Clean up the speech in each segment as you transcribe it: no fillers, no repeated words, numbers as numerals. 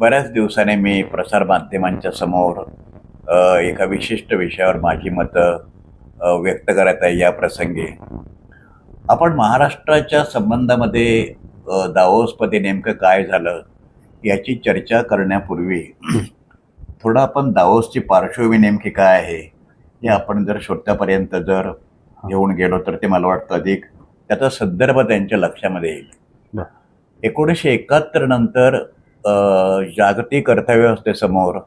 बऱ्याच दिवसाने मी प्रसारमाध्यमांच्या समोर एका विशिष्ट विषयावर माझी मतं व्यक्त करत आहे. या प्रसंगी आपण महाराष्ट्राच्या संबंधामध्ये दाओसमध्ये नेमकं काय झालं याची चर्चा करण्यापूर्वी थोडं आपण दाओसची पार्श्वभूमी नेमकी काय आहे हे आपण जर श्रोत्यापर्यंत जर घेऊन गेलो तर ते मला वाटतं अधिक त्याचा संदर्भ त्यांच्या लक्षामध्ये येईल. बर. 1971 नंतर जागतिक अर्थव्यवस्थेसमोर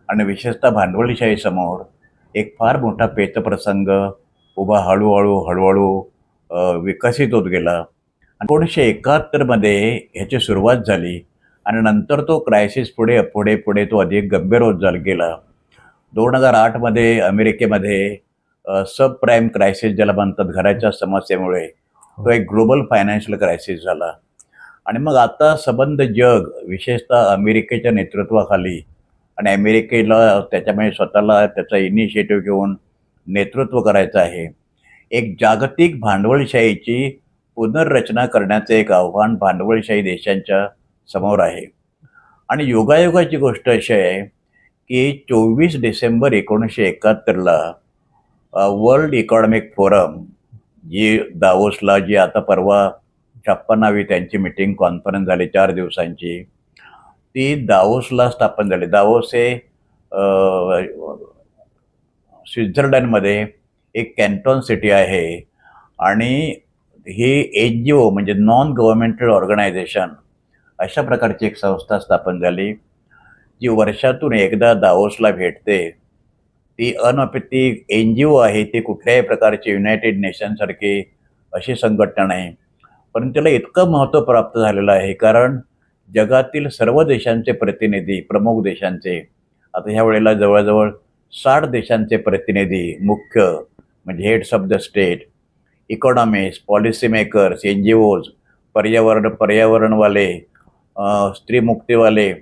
आणि विशेषतः भांडवलशाहीसमोर एक फार मोठा पेचप्रसंग उभा हळूहळू विकसित होत गेला. 1971मध्ये ह्याची सुरुवात झाली आणि नंतर तो क्रायसिस पुढे पुढे पुढे तो अधिक गंभीर होत गेला. 2008मध्ये अमेरिकेमध्ये सब प्राईम क्रायसिस ज्याला म्हणतात, घराच्या समस्येमुळे तो एक ग्लोबल फायनान्शियल क्रायसिस झाला. आणि मग आता संबंध जग विशेषतः अमेरिकेच्या नेतृत्वाखाली आणि अमेरिकेला त्याच्यामुळे स्वतःला त्याचा इनिशिएटिव्ह घेऊन नेतृत्व करायचं आहे. एक जागतिक भांडवलशाहीची पुनर्रचना करण्याचं एक आव्हान भांडवलशाही देशांच्या समोर आहे. आणि योगायोगाची गोष्ट अशी आहे की 24 डिसेंबर 1971ला वर्ल्ड इकॉनॉमिक फोरम जी दावोसला, जी आता परवा 56वी त्यांची मीटिंग कॉन्फरन्स झाली 4 दिवसांची, ती दावोसला स्थापन झाली. दावोस हे स्वित्झर्लंडमध्ये एक कॅन्टॉन सिटी आहे आणि ही NGO म्हणजे नॉन गव्हर्मेंटल ऑर्गनायझेशन अशा प्रकारची एक संस्था स्थापन झाली जी वर्षातून एकदा दावोसला भेटते. ती ती NGO आहे, ती कुठल्याही प्रकारची युनायटेड नेशनसारखी अशी संघटना नाही, पण त्याला इतकं महत्त्व प्राप्त झालेलं आहे कारण जगातील सर्व देशांचे प्रतिनिधी, प्रमुख देशांचे, आता ह्या वेळेला जवळजवळ 60 देशांचे प्रतिनिधी, मुख्य म्हणजे heads of the state, economist, policy makers, NGOज, पर्यावरणवाले, स्त्रीमुक्तीवाले,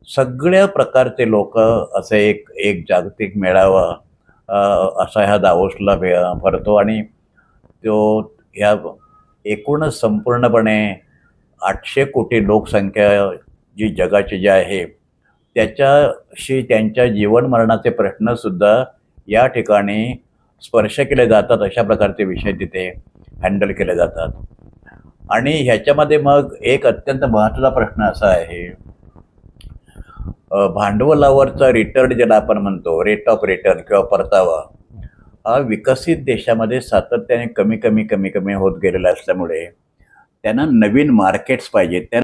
सगळ्या प्रकारचे लोक असं एक एक जागतिक मेळावा असा ह्या दावोसला भरतो. आणि तो ह्या एकूणच संपूर्णपणे 800 कोटी लोकसंख्या जी जगाची जी आहे त्याच्याशी त्यांच्या जीवनमरणाचे प्रश्नसुद्धा या ठिकाणी स्पर्श केले जातात. अशा प्रकारचे विषय तिथे हँडल केले जातात. आणि ह्याच्यामध्ये मग एक अत्यंत महत्त्वाचा प्रश्न असा आहे, भांडवलावरचा रिटर्न ज्याला आपण म्हणतो, रेट ऑफ रिटर्न किंवा परतावा, हा विकसित देशामध्ये सातत्याने कमी कमी होत गेलेला असल्यामुळे त्यांना नवीन मार्केट्स पाहिजेत.